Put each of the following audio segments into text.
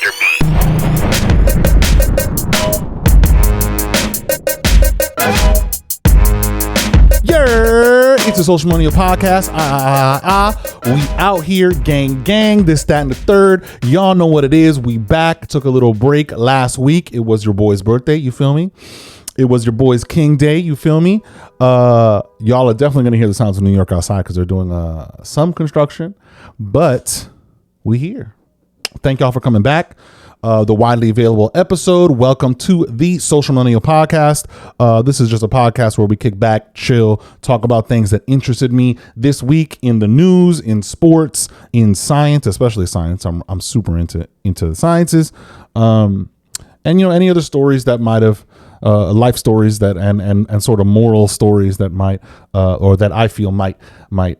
Mr. B. It's a Social Millennial Podcast. We out here, gang, this, that, and the third. Y'all know what it is. We back. Took a little break last week. It was your boy's birthday. You feel me? It was your boy's King Day. You feel me? Y'all are definitely going to hear the sounds of New York outside because they're doing some construction. But we here. Thank y'all for coming back. The widely available episode. Welcome to the Social Millennial Podcast. This is just a podcast where we kick back, chill, talk about things that interested me this week in the news, in sports, in science, especially science. I'm super into the sciences, and any other stories that might have life stories that and sort of moral stories that might or that I feel might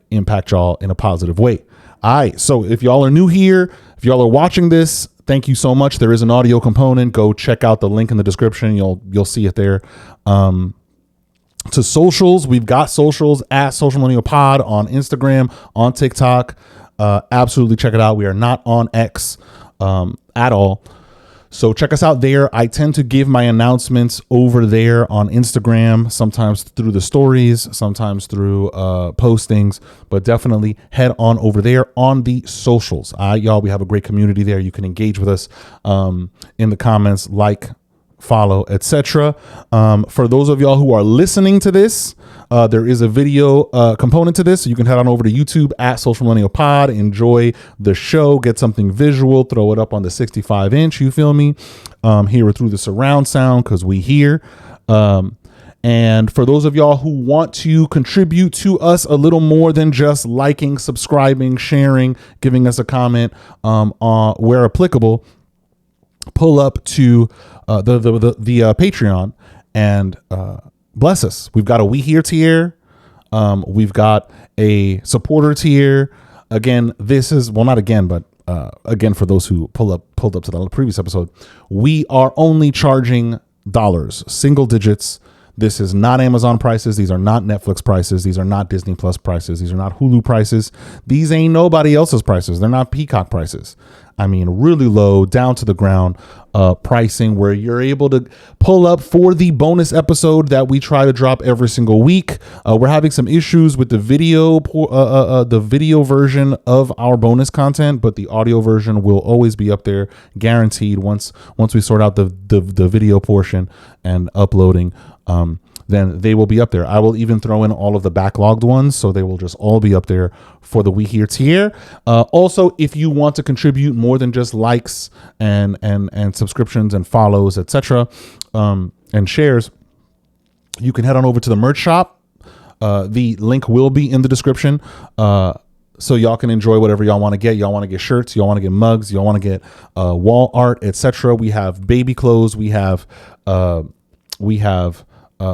impact y'all in a positive way. All right. So if y'all are new here, if y'all are watching this, thank you so much. There is an audio component. Go check out the link in the description. You'll see it there. To socials, we've got socials at Social Millennial Pod on Instagram, on TikTok. Absolutely check it out. We are not on X at all. So check us out there. I tend to give my announcements over there on Instagram, sometimes through the stories, sometimes through postings, but definitely head on over there on the socials. Y'all, we have a great community there. You can engage with us in the comments, like, follow, etc. For those of y'all who are listening to this, there is a video component to this. So you can head on over to YouTube at Social Millennial Pod, enjoy the show, get something visual, throw it up on the 65-inch. You feel me? Hear it through the surround sound because we hear. And for those of y'all who want to contribute to us a little more than just liking, subscribing, sharing, giving us a comment where applicable, pull up to the Patreon and bless us. We've got a We Here tier. We've got a supporter tier. Again, this is, well, not again, but again, for those who pulled up to the previous episode, we are only charging dollars, single digits. This is not Amazon prices. These are not Netflix prices. These are not Disney Plus prices. These are not Hulu prices. These ain't nobody else's prices. They're not Peacock prices. I mean, really low, down to the ground pricing where you're able to pull up for the bonus episode that we try to drop every single week. We're having some issues with the video version of our bonus content, but the audio version will always be up there, guaranteed. Once we sort out the video portion and uploading, then they will be up there. I will even throw in all of the backlogged ones, so they will just all be up there for the We Here tier. Also, if you want to contribute more than just likes and subscriptions and follows, etc., and shares, you can head on over to the merch shop. The link will be in the description. So y'all can enjoy whatever y'all want to get. Y'all want to get shirts, y'all want to get mugs, y'all want to get wall art, etc. We have baby clothes, we have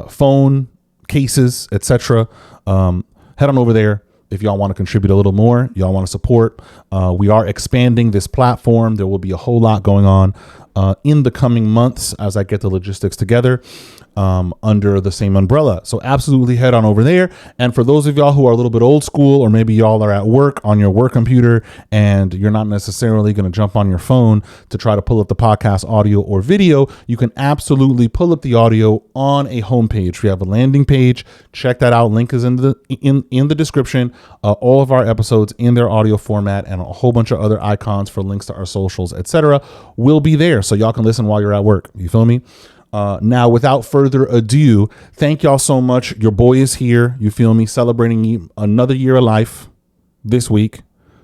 phone cases, etc. Head on over there if y'all want to contribute a little more, y'all want to support. We are expanding this platform. There will be a whole lot going on in the coming months as I get the logistics together under the same umbrella. So absolutely head on over there. And for those of y'all who are a little bit old school, or maybe y'all are at work on your work computer and you're not necessarily going to jump on your phone to try to pull up the podcast audio or video, you can absolutely pull up the audio on a homepage. We have a landing page. Check that out. Link is in the description. All of our episodes in their audio format and a whole bunch of other icons for links to our socials, etc., will be there. So y'all can listen while you're at work. You feel me? Now, without further ado, thank y'all so much. Your boy is here. You feel me? Celebrating another year of life this week,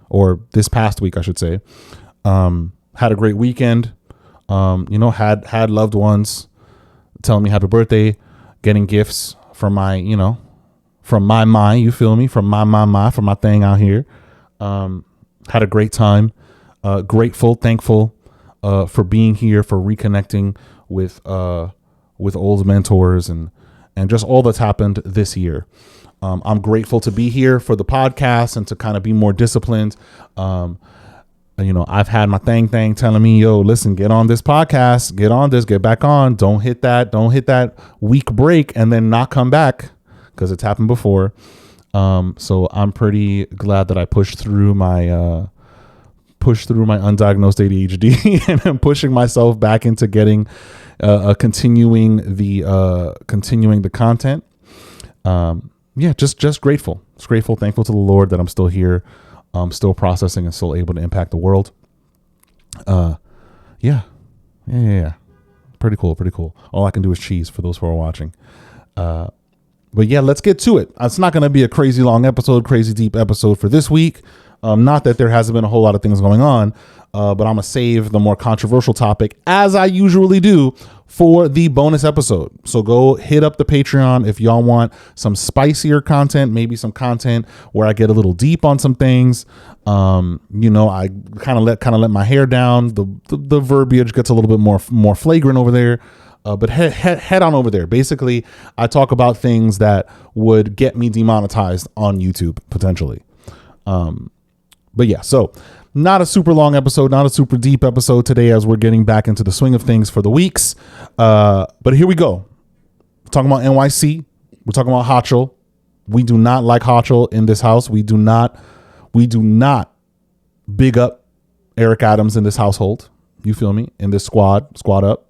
or this past week, I should say. Had a great weekend. Had loved ones telling me happy birthday, getting gifts from my, from my mind. You feel me? From my thing out here. Had a great time. Grateful, thankful for being here, for reconnecting with old mentors and just all that's happened this year. I'm grateful to be here for the podcast and to kind of be more disciplined. I've had my thing telling me, yo, listen, get on this podcast, get on this, get back on. Don't hit that week break and then not come back, because it's happened before. So I'm pretty glad that I pushed through my push through my undiagnosed ADHD and I'm pushing myself back into getting continuing the content. Just grateful. It's grateful, thankful to the Lord that I'm still here, still processing and still able to impact the world. Yeah. Pretty cool. All I can do is cheese for those who are watching. But yeah, let's get to it. It's not going to be a crazy long episode, crazy deep episode for this week. Not that there hasn't been a whole lot of things going on, but I'm going to save the more controversial topic, as I usually do, for the bonus episode. So go hit up the Patreon if y'all want some spicier content, maybe some content where I get a little deep on some things. I kind of let my hair down. The verbiage gets a little bit more flagrant over there. But head on over there. Basically, I talk about things that would get me demonetized on YouTube potentially. But yeah, so not a super long episode, not a super deep episode today as we're getting back into the swing of things for the weeks. But here we go. We're talking about NYC. We're talking about Hochul. We do not like Hochul in this house. We do not big up Eric Adams in this household. You feel me? In this squad up.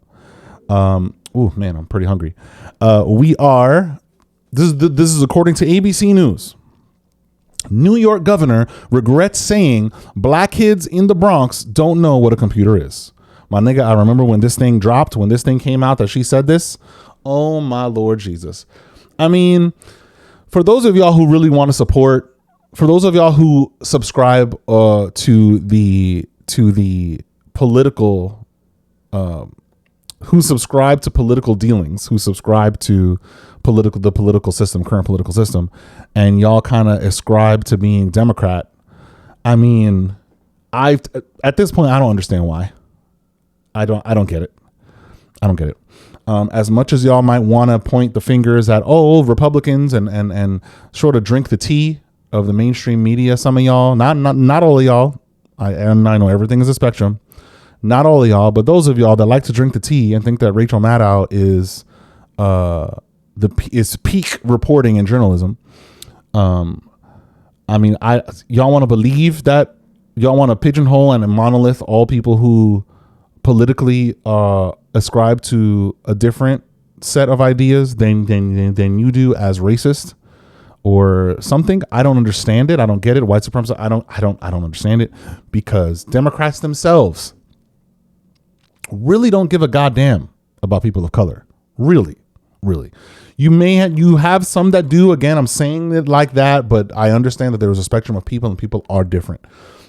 Oh man, I'm pretty hungry. This is according to ABC News. New York governor regrets saying black kids in the Bronx don't know what a computer is. My nigga, I remember when this thing dropped, when this thing came out that she said this. Oh my Lord Jesus. I mean, for those of y'all who really want to support, for those of y'all who subscribe to the political who subscribe to political dealings, who subscribe to the political system, current political system, and y'all kind of ascribe to being Democrat. I mean, at this point, I don't understand why. I don't get it. I don't get it. As much as y'all might want to point the fingers at, Republicans and sort of drink the tea of the mainstream media, some of y'all, not all of y'all. I know everything is a spectrum. Not all of y'all, but those of y'all that like to drink the tea and think that Rachel Maddow is peak reporting in journalism. I mean, y'all want to believe that, y'all want to pigeonhole and monolith all people who politically ascribe to a different set of ideas than you do as racist or something. I don't understand it. I don't get it. White supremacy. I don't understand it, because Democrats themselves really don't give a goddamn about people of color. Really. You have some that do. Again, I'm saying it like that, but I understand that there is a spectrum of people and people are different.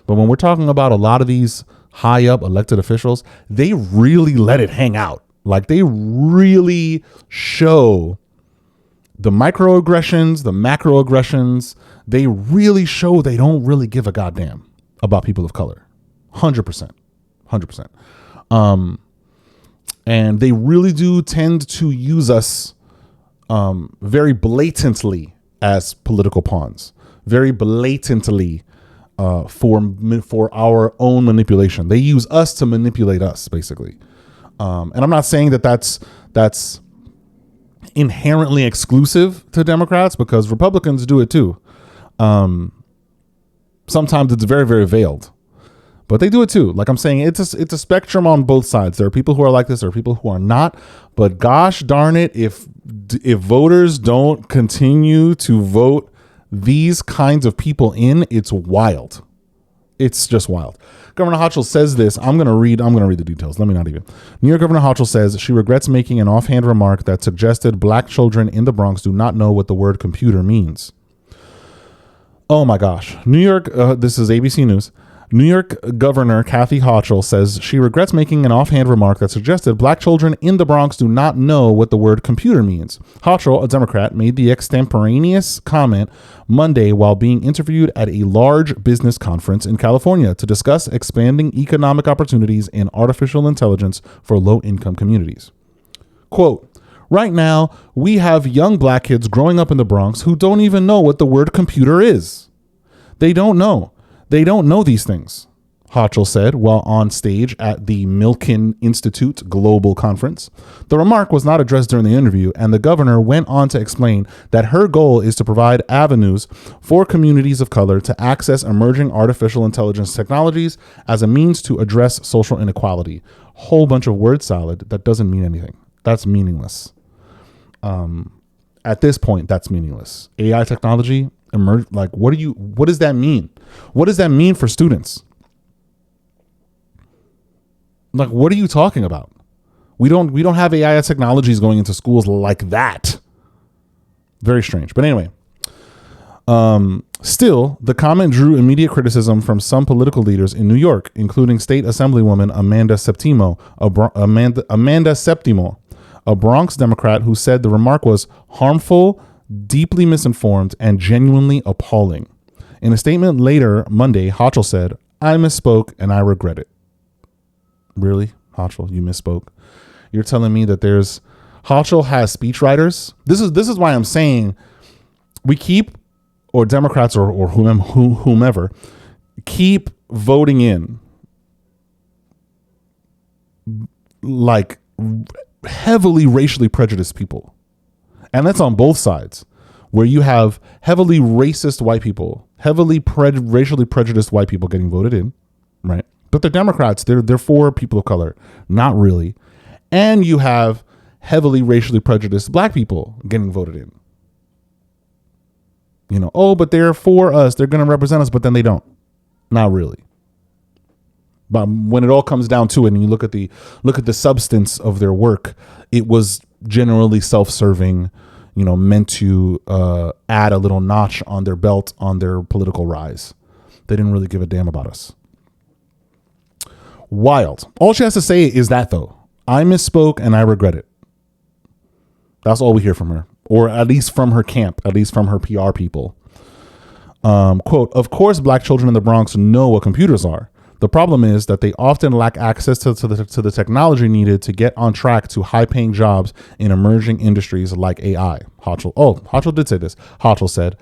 But when we're talking about a lot of these high up elected officials, they really let it hang out. Like, they really show the microaggressions, the macroaggressions. They really show they don't really give a goddamn about people of color. 100%. And they really do tend to use us very blatantly as political pawns, very blatantly for our own manipulation. They use us to manipulate us, basically. And I'm not saying that that's inherently exclusive to Democrats, because Republicans do it too. Sometimes it's very, very veiled. But they do it too. Like I'm saying, it's a spectrum on both sides. There are people who are like this. There are people who are not. But gosh darn it, if voters don't continue to vote these kinds of people in, it's wild. It's just wild. Governor Hochul says this. I'm going to read the details. Let me not even. New York Governor Hochul says she regrets making an offhand remark that suggested black children in the Bronx do not know what the word computer means. Oh my gosh. New York, this is ABC News. New York Governor Kathy Hochul says she regrets making an offhand remark that suggested black children in the Bronx do not know what the word computer means. Hochul, a Democrat, made the extemporaneous comment Monday while being interviewed at a large business conference in California to discuss expanding economic opportunities in artificial intelligence for low-income communities. Quote, "Right now, we have young black kids growing up in the Bronx who don't even know what the word computer is. They don't know. They don't know these things," Hochul said while on stage at the Milken Institute Global Conference. The remark was not addressed during the interview, and the governor went on to explain that her goal is to provide avenues for communities of color to access emerging artificial intelligence technologies as a means to address social inequality. Whole bunch of word salad that doesn't mean anything. That's meaningless. At this point, that's meaningless. AI technology, what does that mean? What does that mean for students? Like, what are you talking about? We don't have AI technologies going into schools like that. Very strange. But anyway, still, the comment drew immediate criticism from some political leaders in New York, including State Assemblywoman Amanda Septimo, a Bronx Democrat who said the remark was harmful, deeply misinformed, and genuinely appalling. In a statement later Monday, Hochul said, "I misspoke and I regret it." Really? Hochul, you misspoke? You're telling me that Hochul has speechwriters? This is why I'm saying we keep, or Democrats or whomever, keep voting in like heavily racially prejudiced people. And that's on both sides, where you have heavily racist white people, heavily racially prejudiced white people getting voted in, right? But they're Democrats. They're for people of color. Not really. And you have heavily racially prejudiced black people getting voted in. But they're for us. They're going to represent us, but then they don't. Not really. But when it all comes down to it and you look at the substance of their work, it was generally self-serving, meant to add a little notch on their belt on their political rise. They didn't really give a damn about us. Wild. All she has to say is that, though. I misspoke and I regret it. That's all we hear from her, or at least from her camp, at least from her PR people. Quote, "Of course, black children in the Bronx know what computers are. The problem is that they often lack access to the technology needed to get on track to high-paying jobs in emerging industries like AI." Hochul did say this. Hochul said,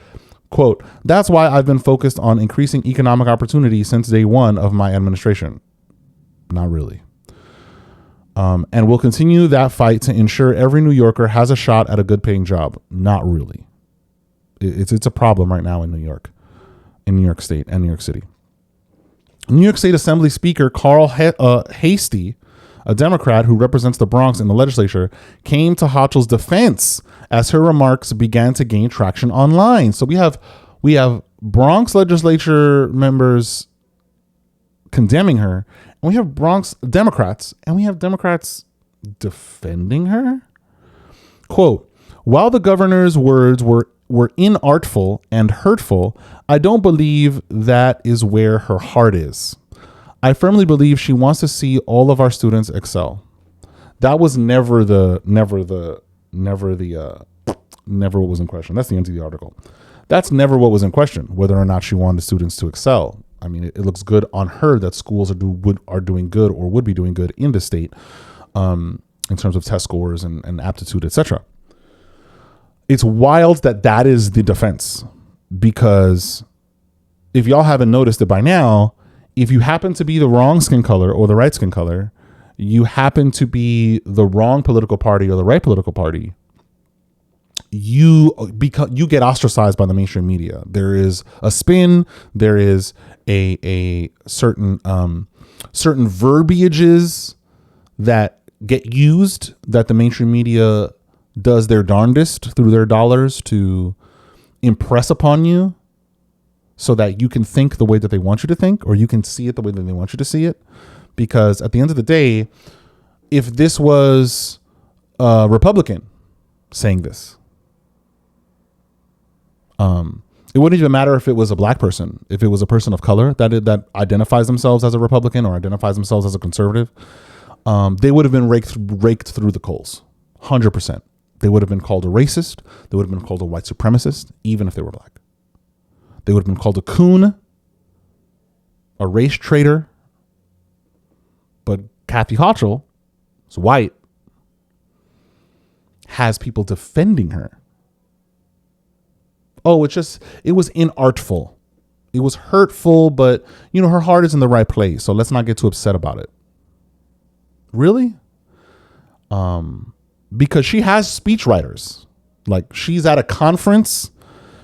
quote, "That's why I've been focused on increasing economic opportunity since day one of my administration." Not really. "And we'll continue that fight to ensure every New Yorker has a shot at a good paying job." Not really. It's a problem right now in New York State and New York City. New York State Assembly Speaker Carl Hastie, a Democrat who represents the Bronx in the legislature, came to Hochul's defense as her remarks began to gain traction online. So we have Bronx legislature members condemning her, and we have Bronx Democrats, and we have Democrats defending her. Quote, "While the governor's words were inartful and hurtful, I don't believe that is where her heart is. I firmly believe she wants to see all of our students excel." That was never what was in question. That's the end of the article. That's never what was in question, whether or not she wanted students to excel. I mean, it looks good on her that schools are doing good or would be doing good in the state in terms of test scores and aptitude, etc. It's wild that is the defense, because if y'all haven't noticed it by now, if you happen to be the wrong skin color or the right skin color, you happen to be the wrong political party or the right political party, you get ostracized by the mainstream media. There is a spin. There is a certain verbiages that get used that the mainstream media does their darndest through their dollars to impress upon you, so that you can think the way that they want you to think, or you can see it the way that they want you to see it. Because at the end of the day, if this was a Republican saying this, it wouldn't even matter if it was a black person. If it was a person of color that identifies themselves as a Republican or identifies themselves as a conservative, they would have been raked through the coals, 100%. They would have been called a racist. They would have been called a white supremacist, even if they were black. They would have been called a coon, a race traitor. But Kathy Hochul is white, has people defending her. Oh, it was inartful. It was hurtful, but her heart is in the right place. So let's not get too upset about it. Really? Because she has speechwriters. Like, she's at a conference.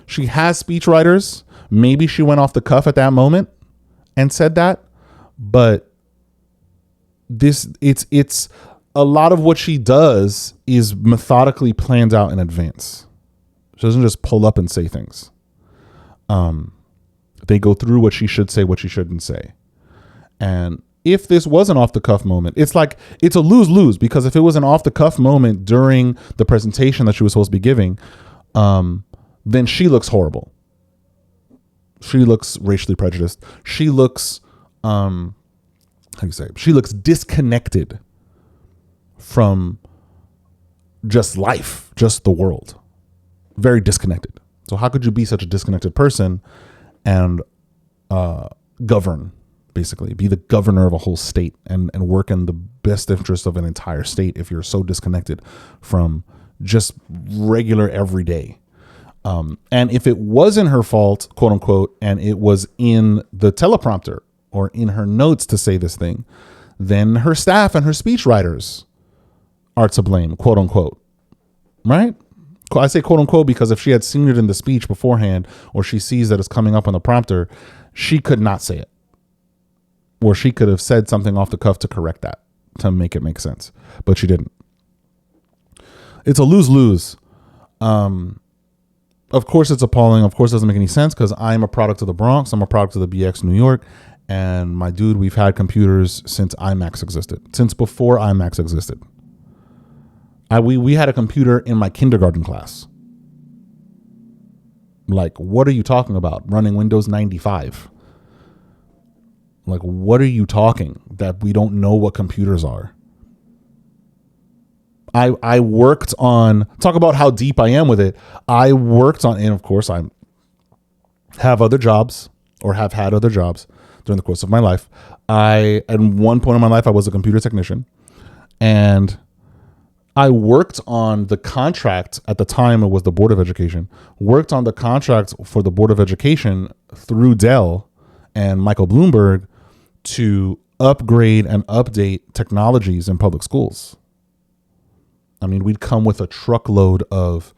She has speechwriters. Maybe she went off the cuff at that moment and said that. But it's a lot of what she does is methodically planned out in advance. She doesn't just pull up and say things. They go through what she should say, what she shouldn't say. And if this was an off the cuff moment, it's a lose-lose, because if it was an off the cuff moment during the presentation that she was supposed to be giving, then she looks horrible. She looks racially prejudiced. She looks, she looks disconnected from just life, just the world. Very disconnected. So how could you be such a disconnected person and govern, basically be the governor of a whole state and work in the best interest of an entire state if you're so disconnected from just regular everyday? And if it wasn't her fault, quote unquote, and it was in the teleprompter or in her notes to say this thing, then her staff and her speechwriters are to blame, quote unquote. Right? I say quote unquote because if she had seen it in the speech beforehand, or she sees that it's coming up on the prompter, she could not say it. Or she could have said something off the cuff to correct that, to make it make sense. But she didn't. It's a lose-lose. Of course it's appalling. Of course it doesn't make any sense, because I'm a product of the Bronx. I'm a product of the BX New York. And my dude, we've had computers since IMAX existed. Since before IMAX existed. We had a computer in my kindergarten class. Like, what are you talking about? Running Windows 95. Like, what are you talking that we don't know what computers are? I worked on, talk about how deep I am with it. I worked on, and of course I have other jobs, or have had other jobs during the course of my life. At one point in my life, I was a computer technician, and I worked on the contract at the time. It was the Board of Education. Worked on the contract for the Board of Education through Dell and Michael Bloomberg to upgrade and update technologies in public schools. I mean, we'd come with a truckload of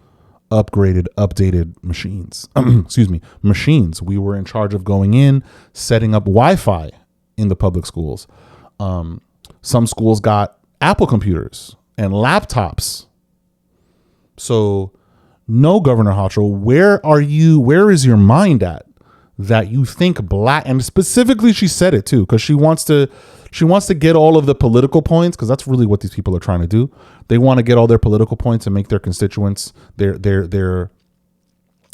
upgraded, updated machines. Machines. We were in charge of going in, setting up Wi-Fi in the public schools. Some schools got Apple computers and laptops. So no, Governor Hochul, where is your mind at that you think black, and specifically she said it too, because she wants to get all of the political points, because that's really what these people are trying to do. They want to get all their political points and make their constituents, their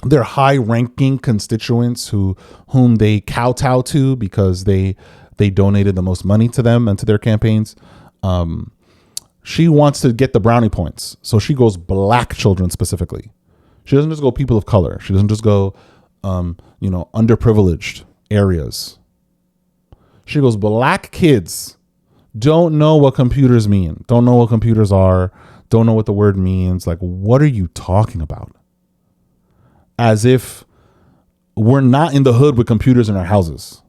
high ranking constituents whom they kowtow to because they donated the most money to them and to their campaigns. She wants to get the brownie points. So she goes black children specifically. She doesn't just go people of color. She doesn't just go, underprivileged areas. She goes black kids don't know what computers mean. Don't know what computers are. Don't know what the word means. Like, what are you talking about? As if we're not in the hood with computers in our houses.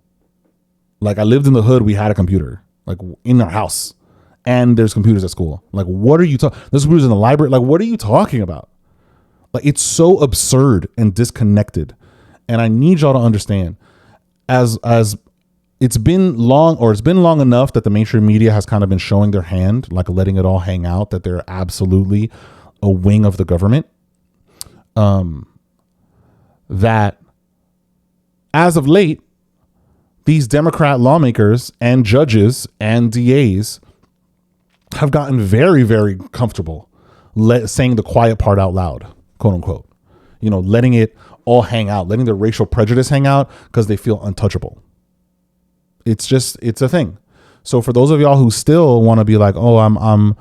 Like, I lived in the hood. We had a computer, like, in our house. And there's computers at school. Like, what are you talking? There's computers in the library. Like, what are you talking about? Like, it's so absurd and disconnected. And I need y'all to understand, as it's been long enough that the mainstream media has kind of been showing their hand, like letting it all hang out, that they're absolutely a wing of the government. That as of late, these Democrat lawmakers and judges and DAs have gotten very, very comfortable saying the quiet part out loud, quote unquote, letting it all hang out, letting their racial prejudice hang out because they feel untouchable. It's a thing. So for those of y'all who still want to be like, oh, I'm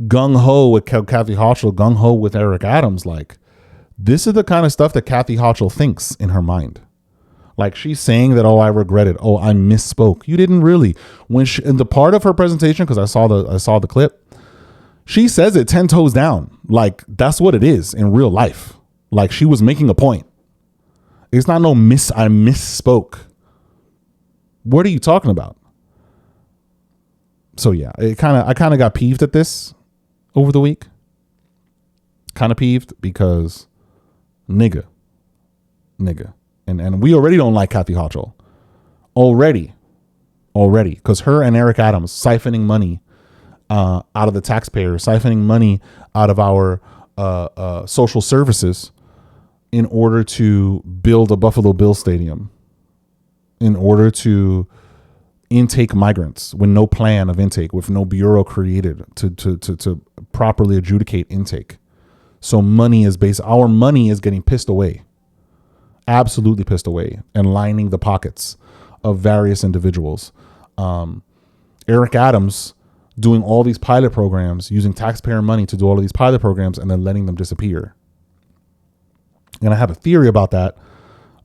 gung-ho with Kathy Hochul, gung-ho with Eric Adams, like, this is the kind of stuff that Kathy Hochul thinks in her mind. Like, she's saying that, oh, I regret it. Oh, I misspoke. You didn't really. When in the part of her presentation, because I saw the clip, she says it 10 toes down. Like, that's what it is in real life. Like, she was making a point. It's not I misspoke. What are you talking about? So yeah, I kind of got peeved at this over the week. Kind of peeved because nigga. And we already don't like Kathy Hochul. Already. Because her and Eric Adams siphoning money out of the taxpayers, siphoning money out of our social services in order to build a Buffalo Bills stadium, in order to intake migrants with no plan of intake, with no bureau created to properly adjudicate intake. So our money is getting pissed away, absolutely pissed away, and lining the pockets of various individuals. Eric Adams doing all these pilot programs, using taxpayer money to do all of these pilot programs and then letting them disappear. And I have a theory about that.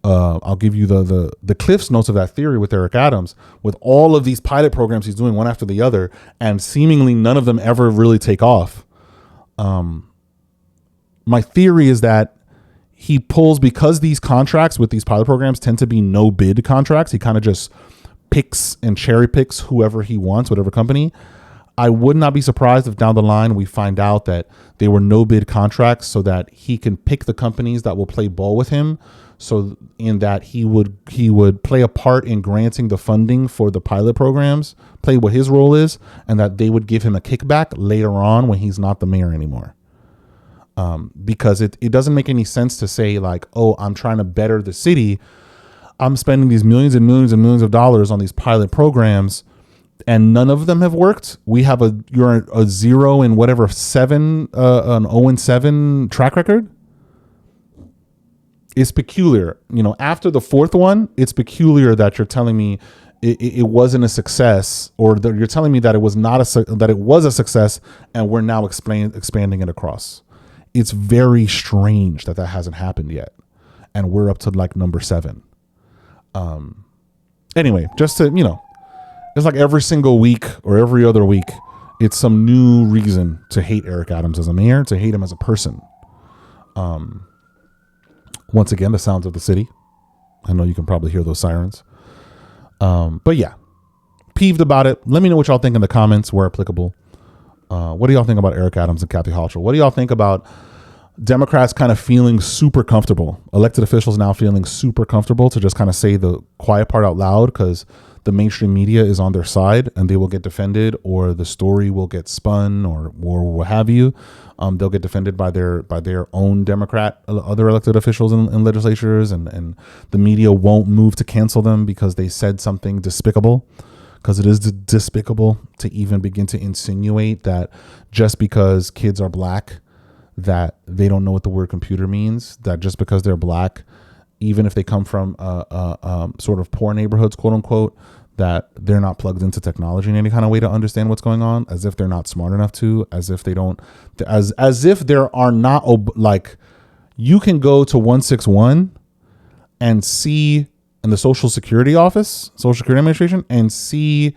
I'll give you the Cliff's notes of that theory with Eric Adams, with all of these pilot programs he's doing one after the other, and seemingly none of them ever really take off. My theory is that he pulls, because these contracts with these pilot programs tend to be no bid contracts, he kind of just picks and cherry picks whoever he wants, whatever company. I would not be surprised if down the line we find out that they were no bid contracts so that he can pick the companies that will play ball with him. So in that he would play a part in granting the funding for the pilot programs, play what his role is, and that they would give him a kickback later on when he's not the mayor anymore. Because it doesn't make any sense to say like, oh, I'm trying to better the city. I'm spending these millions and millions and millions of dollars on these pilot programs, and none of them have worked. You're a 0 and whatever 7, an 0-7 track record. It's peculiar. After the fourth one, it's peculiar that you're telling me it wasn't a success, or that you're telling me that it was that it was a success, and we're now expanding it across. It's very strange that hasn't happened yet, and we're up to like number 7. Anyway, just to it's like every single week or every other week, it's some new reason to hate Eric Adams as a mayor, to hate him as a person. Once again, the sounds of the city. I know you can probably hear those sirens. But yeah, peeved about it. Let me know what y'all think in the comments where applicable. What do y'all think about Eric Adams and Kathy Hochul? What do y'all think about Democrats kind of feeling super comfortable, elected officials now feeling super comfortable to just kind of say the quiet part out loud because the mainstream media is on their side and they will get defended, or the story will get spun, or what have you. They'll get defended by their own other elected officials in legislatures, and the media won't move to cancel them because they said something despicable. Because it is despicable to even begin to insinuate that just because kids are black, that they don't know what the word computer means, that just because they're black, even if they come from sort of poor neighborhoods, quote unquote, that they're not plugged into technology in any kind of way to understand what's going on, as if they're not smart enough to, as if they don't, as if there are not, like, you can go to 161 and see in the Social Security Office, Social Security Administration, and see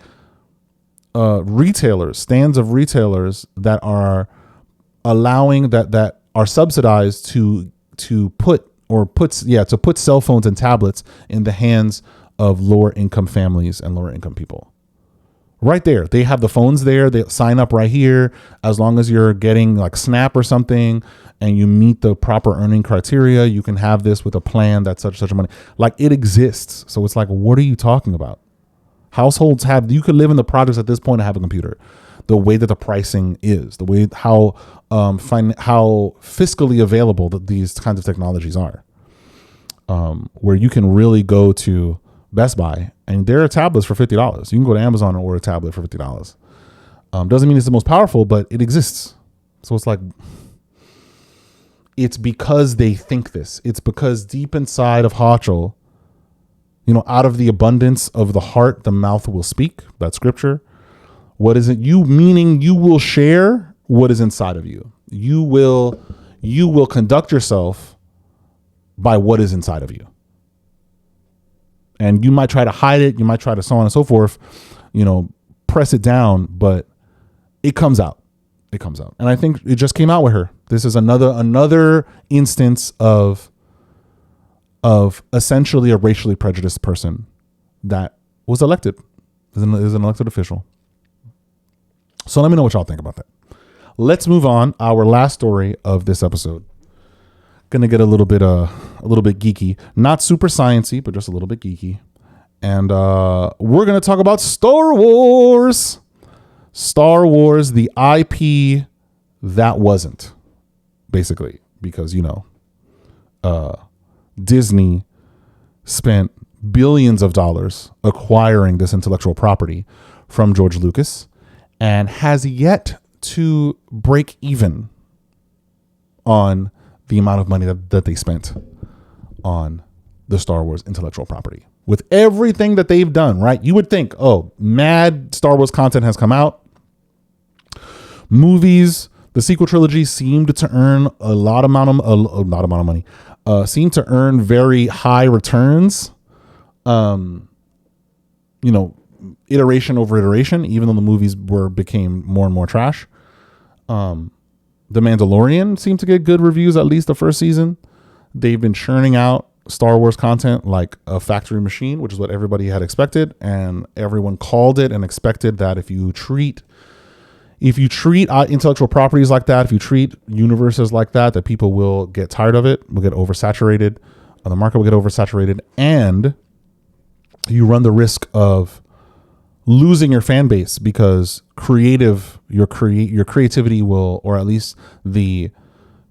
stands of retailers that are allowing that are subsidized to put cell phones and tablets in the hands of lower income families and lower income people. Right there, they have the phones there. They sign up right here. As long as you're getting like SNAP or something and you meet the proper earning criteria, you can have this with a plan that's such money. Like, it exists. So it's like, what are you talking about? Households you could live in the projects at this point and have a computer. The way that the pricing is, the way how fiscally available that these kinds of technologies are, where you can really go to Best Buy and there are tablets for $50. You can go to Amazon and order a tablet for $50. Doesn't mean it's the most powerful, but it exists. So it's like, it's because they think this. It's because deep inside of Hochul, out of the abundance of the heart, the mouth will speak. That's scripture. What is it? Meaning you will share what is inside of you. You will conduct yourself by what is inside of you. And you might try to hide it. You might try to so on and so forth, press it down, but it comes out. It comes out. And I think it just came out with her. This is another instance of of essentially a racially prejudiced person that was elected, is an elected official. So let me know what y'all think about that. Let's move on. Our last story of this episode. Gonna get a little bit geeky, not super sciencey, but just a little bit geeky. And we're gonna talk about Star Wars. Star Wars, the IP that wasn't, basically, because Disney spent billions of dollars acquiring this intellectual property from George Lucas and has yet to break even on the amount of money that they spent on the Star Wars intellectual property. With everything that they've done, right? You would think, oh, mad Star Wars content has come out. Movies, the sequel trilogy seemed to earn a lot amount of money. Seemed to earn very high returns. Iteration over iteration, even though the movies became more and more trash. The Mandalorian seemed to get good reviews, at least the first season. They've been churning out Star Wars content like a factory machine, which is what everybody had expected, and everyone called it and expected that if you treat intellectual properties like that, if you treat universes like that people will get tired of it, will get oversaturated, the market will get oversaturated, and you run the risk of losing your fan base because your creativity will, or at least the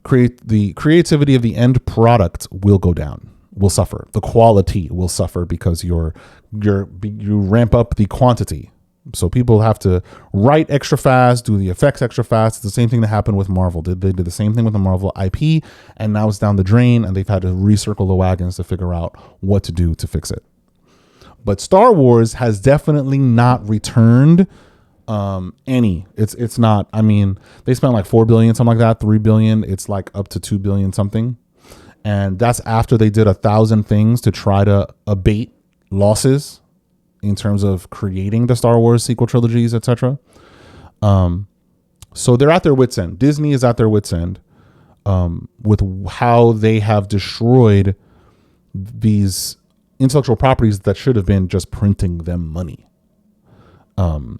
creativity of the end product will go down, will suffer. The quality will suffer because you ramp up the quantity. So people have to write extra fast, do the effects extra fast. It's the same thing that happened with Marvel. They did the same thing with the Marvel IP, and now it's down the drain, and they've had to recircle the wagons to figure out what to do to fix it. But Star Wars has definitely not returned any. It's not. I mean, they spent like $4 billion, something like that, $3 billion. It's like up to $2 billion something, and that's after they did 1,000 things to try to abate losses in terms of creating the Star Wars sequel trilogies, etc. So they're at their wits' end. Disney is at their wits' end with how they have destroyed these intellectual properties that should have been just printing them money. And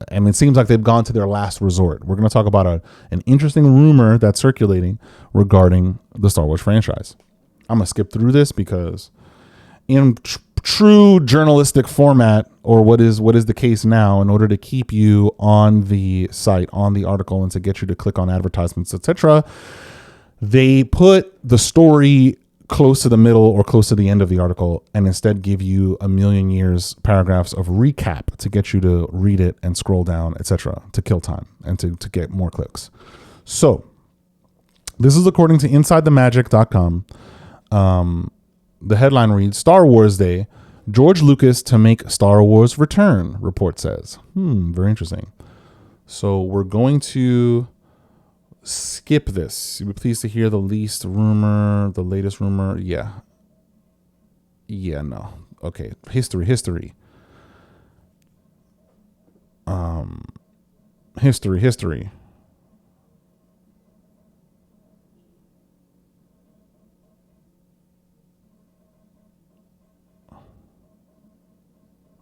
it seems like they've gone to their last resort. We're going to talk about an interesting rumor that's circulating regarding the Star Wars franchise. I'm going to skip through this because in true journalistic format, or what is the case now, in order to keep you on the site, on the article, and to get you to click on advertisements, etc., they put the story close to the middle or close to the end of the article and instead give you a million years paragraphs of recap to get you to read it and scroll down, etc., to kill time and to get more clicks. So this is according to InsideTheMagic.com. The headline reads, Star Wars Day, George Lucas to make Star Wars return, report says. Very interesting. So we're going to skip this. You'll be pleased to hear the latest rumor. Yeah, no. Okay. History. History.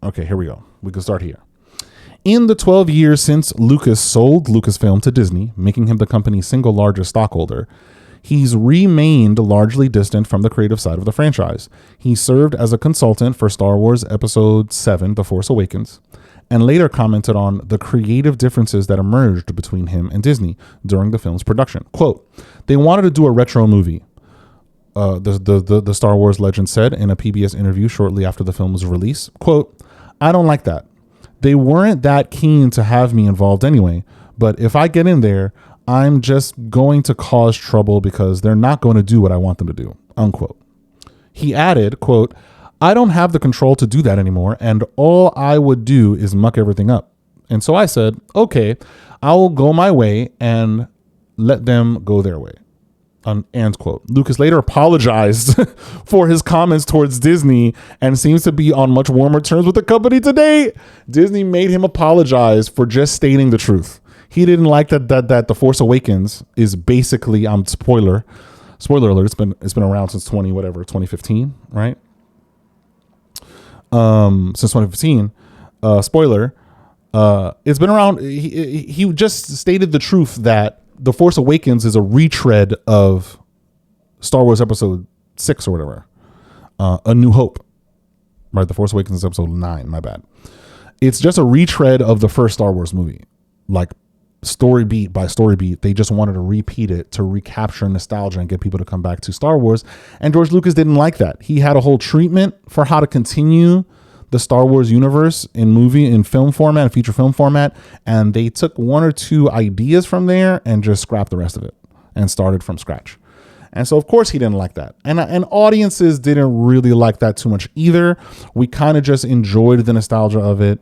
Okay, here we go. We can start here. In the 12 years since Lucas sold Lucasfilm to Disney, making him the company's single largest stockholder, he's remained largely distant from the creative side of the franchise. He served as a consultant for Star Wars Episode 7, The Force Awakens, and later commented on the creative differences that emerged between him and Disney during the film's production. Quote, they wanted to do a retro movie. The Star Wars legend said in a PBS interview shortly after the film's release. Quote, I don't like that. They weren't that keen to have me involved anyway, but if I get in there, I'm just going to cause trouble because they're not going to do what I want them to do, unquote. He added, quote, I don't have the control to do that anymore, and all I would do is muck everything up. And so I said, okay, I'll go my way and let them go their way. End quote. Lucas later apologized for his comments towards Disney and seems to be on much warmer terms with the company today. Disney made him apologize for just stating the truth. He didn't like that The Force Awakens is basically, spoiler, Spoiler alert, it's been around since 2015, right? Since 2015. Spoiler, it's been around. He just stated the truth that The Force Awakens is a retread of Star Wars Episode 6 or whatever. A New Hope. Right, The Force Awakens is Episode 9, my bad. It's just a retread of the first Star Wars movie. Like, story beat by story beat. They just wanted to repeat it to recapture nostalgia and get people to come back to Star Wars. And George Lucas didn't like that. He had a whole treatment for how to continue the Star Wars universe in film format, and feature film format. And they took one or two ideas from there and just scrapped the rest of it and started from scratch. And so, of course, he didn't like that. And audiences didn't really like that too much either. We kind of just enjoyed the nostalgia of it.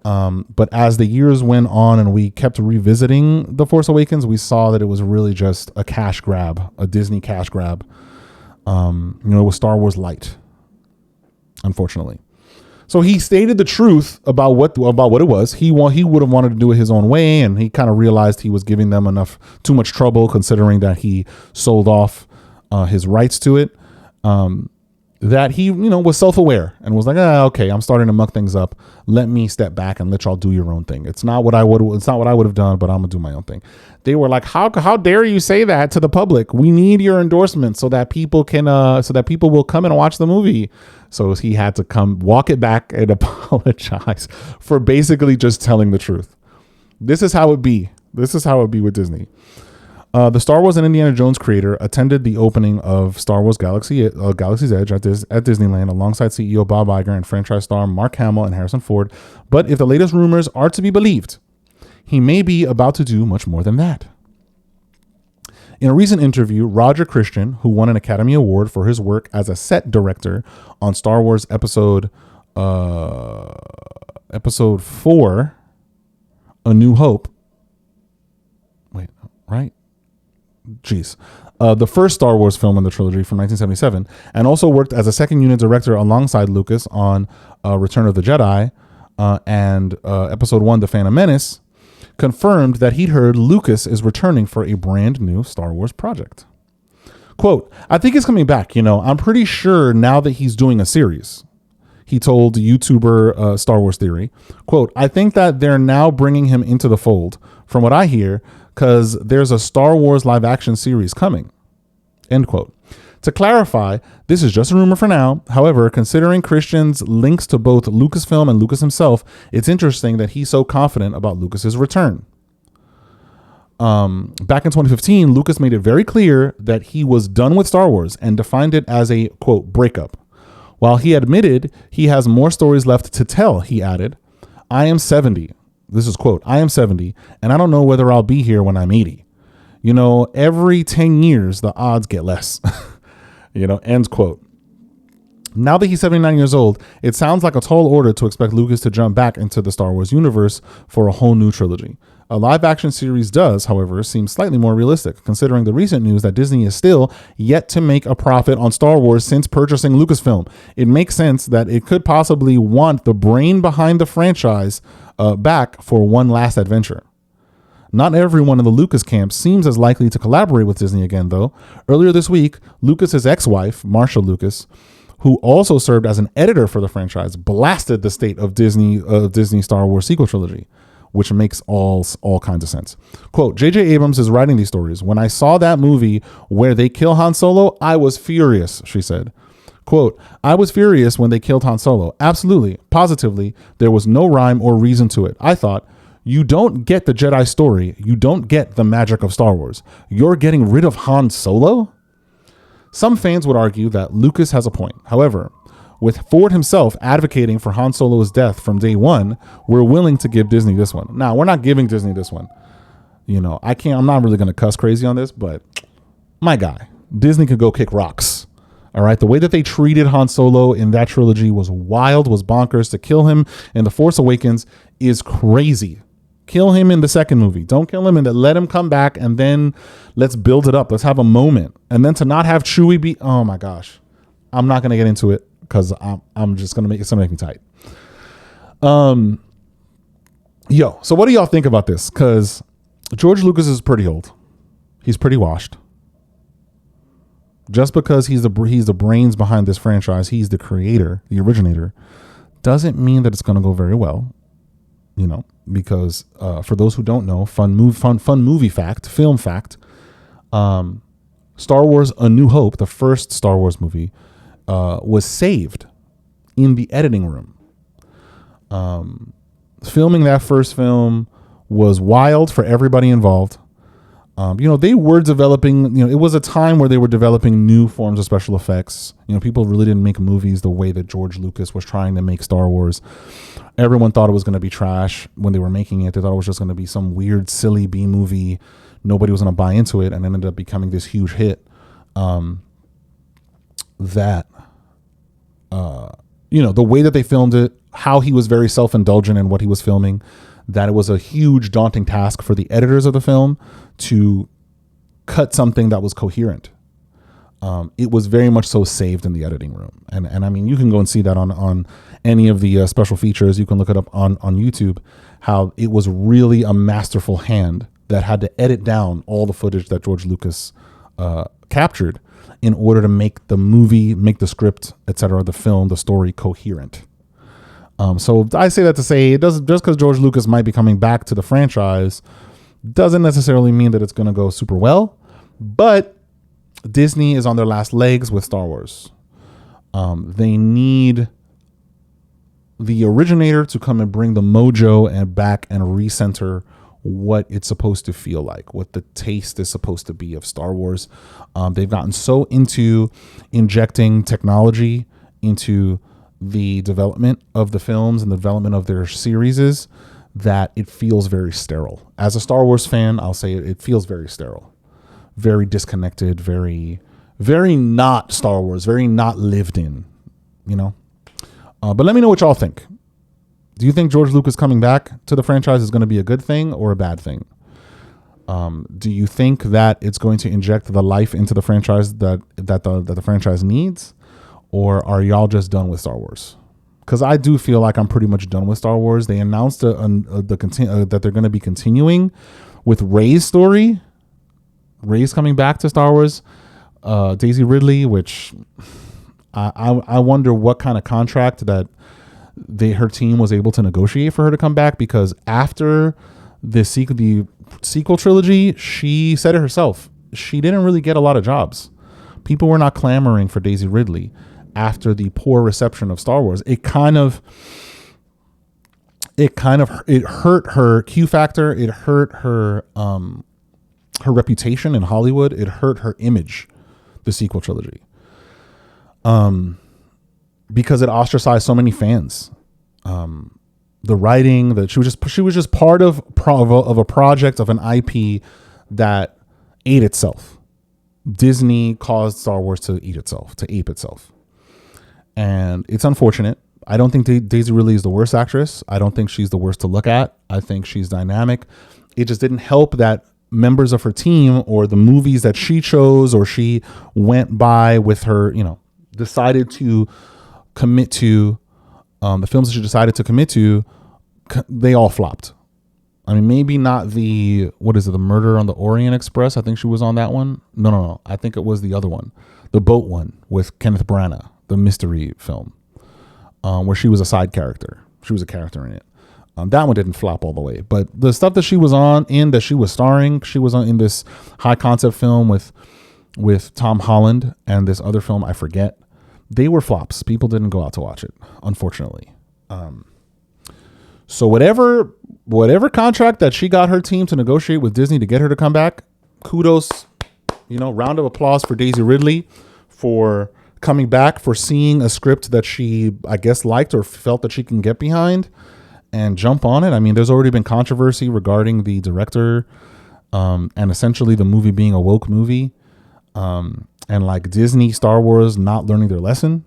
But as the years went on and we kept revisiting The Force Awakens, we saw that it was really just a cash grab, a Disney cash grab. It was Star Wars light, unfortunately. So he stated the truth about what it was. He would have wanted to do it his own way, and he kind of realized he was giving them too much trouble, considering that he sold off his rights to it. That he, was self-aware and was like, okay, I'm starting to muck things up. Let me step back and let y'all do your own thing. It's not what I would have done, but I'm gonna do my own thing. They were like, how dare you say that to the public? We need your endorsement so that people will come and watch the movie. So he had to come walk it back and apologize for basically just telling the truth. This is how it be. This is how it be with Disney. The Star Wars and Indiana Jones creator attended the opening of Star Wars Galaxy's Edge at Disneyland alongside CEO Bob Iger and franchise star Mark Hamill and Harrison Ford. But if the latest rumors are to be believed, he may be about to do much more than that. In a recent interview, Roger Christian, who won an Academy Award for his work as a set director on Star Wars Episode 4, A New Hope. Wait, right? The first Star Wars film in the trilogy from 1977, and also worked as a second unit director alongside Lucas on Return of the Jedi and Episode 1, The Phantom Menace, confirmed that he'd heard Lucas is returning for a brand new Star Wars project. Quote, I think he's coming back, I'm pretty sure now that he's doing a series. He told YouTuber Star Wars Theory, quote, I think that they're now bringing him into the fold, from what I hear, because there's a Star Wars live action series coming, end quote. To clarify, this is just a rumor for now. However, considering Christian's links to both Lucasfilm and Lucas himself, it's interesting that he's so confident about Lucas's return. Back in 2015, Lucas made it very clear that he was done with Star Wars and defined it as a, quote, breakup. While he admitted he has more stories left to tell, he added, I am 70. This is quote, I am 70 and I don't know whether I'll be here when I'm 80. Every 10 years, the odds get less, end quote. Now that he's 79 years old, it sounds like a tall order to expect Lucas to jump back into the Star Wars universe for a whole new trilogy. A live action series does, however, seem slightly more realistic, considering the recent news that Disney is still yet to make a profit on Star Wars since purchasing Lucasfilm. It makes sense that it could possibly want the brain behind the franchise back for one last adventure. Not everyone in the Lucas camp seems as likely to collaborate with Disney again, though. Earlier this week, Lucas's ex-wife, Marsha Lucas, who also served as an editor for the franchise, blasted the state of Disney Star Wars sequel trilogy, which makes all kinds of sense. Quote, J.J. Abrams is writing these stories. When I saw that movie where they kill Han Solo, I was furious, she said. Quote, I was furious when they killed Han Solo. Absolutely, positively, there was no rhyme or reason to it. I thought, you don't get the Jedi story. You don't get the magic of Star Wars. You're getting rid of Han Solo? Some fans would argue that Lucas has a point. However, with Ford himself advocating for Han Solo's death from day one, we're willing to give Disney this one. Now, we're not giving Disney this one. I'm not really going to cuss crazy on this, but my guy, Disney could go kick rocks. All right. The way that they treated Han Solo in that trilogy was wild, was bonkers. To kill him in The Force Awakens is crazy. Kill him in the second movie. Don't kill him, and then let him come back, and then let's build it up. Let's have a moment. And then to not have Chewie be, oh my gosh, I'm not going to get into it because I'm just going to make me tight. So what do y'all think about this? Because George Lucas is pretty old. He's pretty washed. Just because he's the brains behind this franchise, he's the creator, the originator, doesn't mean that it's going to go very well. Because for those who don't know, fun movie fact, film fact, Star Wars: A New Hope, the first Star Wars movie, was saved in the editing room. Filming that first film was wild for everybody involved. They were developing, it was a time where they were developing new forms of special effects. People really didn't make movies the way that George Lucas was trying to make Star Wars. Everyone thought it was going to be trash when they were making it. They thought it was just going to be some weird, silly B movie. Nobody was going to buy into it, and it ended up becoming this huge hit. The way that they filmed it, how he was very self-indulgent in what he was filming, that it was a huge daunting task for the editors of the film to cut something that was coherent. It was very much so saved in the editing room. And I mean, you can go and see that on any of the special features. You can look it up on YouTube, how it was really a masterful hand that had to edit down all the footage that George Lucas captured in order to make the movie, make the script, etc., the film, the story coherent. So I say that to say it doesn't, just because George Lucas might be coming back to the franchise doesn't necessarily mean that it's going to go super well, but Disney is on their last legs with Star Wars. They need the originator to come and bring the mojo and back and recenter what it's supposed to feel like, what the taste is supposed to be of Star Wars. They've gotten so into injecting technology into the development of the films and the development of their series that it feels very sterile. As a Star Wars fan, I'll say it feels very sterile, very disconnected, very, very not Star Wars, very not lived in, But let me know what y'all think. Do you think George Lucas coming back to the franchise is going to be a good thing or a bad thing? Do you think that it's going to inject the life into the franchise that the franchise needs? Or are y'all just done with Star Wars? Because I do feel like I'm pretty much done with Star Wars. They announced that they're going to be continuing with Rey's story. Rey's coming back to Star Wars. Daisy Ridley, which I wonder what kind of contract that her team was able to negotiate for her to come back. Because after the sequel trilogy, she said it herself, she didn't really get a lot of jobs. People were not clamoring for Daisy Ridley. After the poor reception of Star Wars, it hurt her Q factor. It hurt her reputation in Hollywood. It hurt her image, the sequel trilogy, because it ostracized so many fans. The writing, that she was just part of a project, of an IP that ate itself. Disney caused Star Wars to eat itself, to ape itself. And it's unfortunate. I don't think Daisy Ridley is the worst actress. I don't think she's the worst to look at. I think she's dynamic. It just didn't help that members of her team, or the movies that she chose or she went by with her, decided to commit to, the films that she decided to commit to, they all flopped. I mean, maybe not the Murder on the Orient Express. I think she was on that one. No. I think it was the other one, the boat one with Kenneth Branagh, the mystery film, where she was a side character. She was a character in it. That one didn't flop all the way, but the stuff that she was that she was starring, she was in this high concept film with Tom Holland and this other film, I forget. They were flops. People didn't go out to watch it, unfortunately. So whatever contract that she got her team to negotiate with Disney to get her to come back, kudos, round of applause for Daisy Ridley for coming back, for seeing a script that she, I guess, liked or felt that she can get behind and jump on it. I mean, there's already been controversy regarding the director, and essentially the movie being a woke movie, and like Disney, Star Wars not learning their lesson,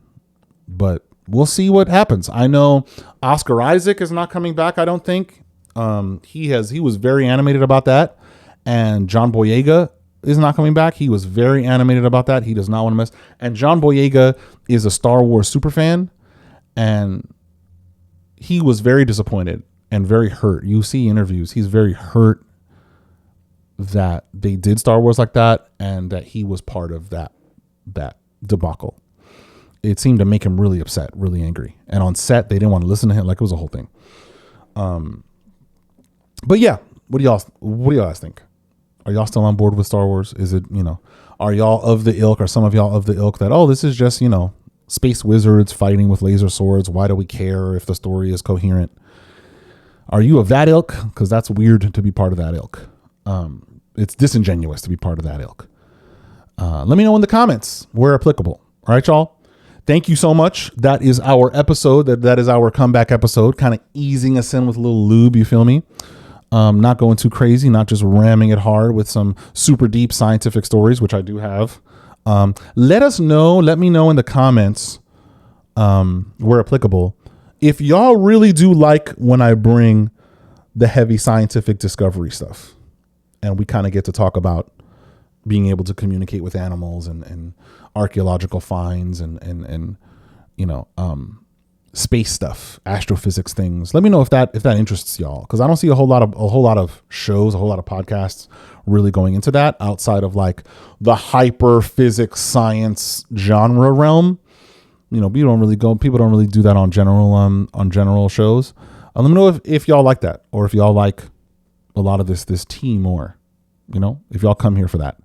but we'll see what happens. I know Oscar Isaac is not coming back, I don't think. He was very animated about that. And John Boyega is not coming back. He was very animated about that. He does not want to mess. And John Boyega is a Star Wars super fan, and he was very disappointed and very hurt. You see interviews. He's very hurt that they did Star Wars like that, and that he was part of that that debacle. It seemed to make him really upset, really angry. And on set, they didn't want to listen to him. Like, it was a whole thing. But yeah, what do y'all guys think? Are y'all still on board with Star Wars? Is it, are y'all of the ilk, or some of y'all of the ilk that, this is just, space wizards fighting with laser swords. Why do we care if the story is coherent? Are you of that ilk? Because that's weird to be part of that ilk. It's disingenuous to be part of that ilk. Let me know in the comments where applicable. All right, y'all. Thank you so much. That is our episode. That is our comeback episode, kind of easing us in with a little lube. You feel me? Not going too crazy, not just ramming it hard with some super deep scientific stories, which I do have. Let me know in the comments, where applicable, if y'all really do like when I bring the heavy scientific discovery stuff and we kind of get to talk about being able to communicate with animals and archaeological finds and space stuff, astrophysics things. Let me know if that interests y'all, because I don't see a whole lot of shows, a whole lot of podcasts really going into that outside of like the hyper physics science genre realm. People don't really do that on general shows. Let me know if y'all like that, or if y'all like a lot of this tea more. If y'all come here for that.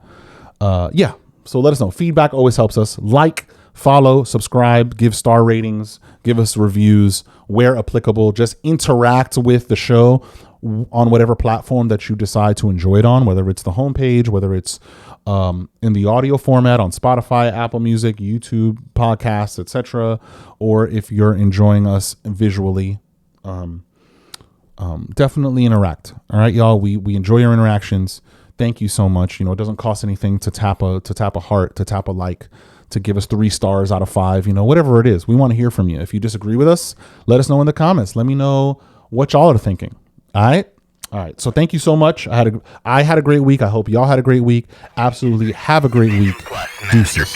Yeah. So let us know. Feedback always helps us. Like, follow, subscribe, give star ratings, give us reviews where applicable. Just interact with the show on whatever platform that you decide to enjoy it on, whether it's the homepage, whether it's in the audio format on Spotify, Apple Music, YouTube, podcasts, etc., or if you're enjoying us visually. Definitely interact. All right, y'all. We enjoy your interactions. Thank you so much. It doesn't cost anything to tap a heart, to tap a like, to give us 3 stars out of 5, whatever it is. We want to hear from you. If you disagree with us, let us know in the comments. Let me know what y'all are thinking. All right. So thank you so much. I had a great week. I hope y'all had a great week. Absolutely have a great week. Deuces.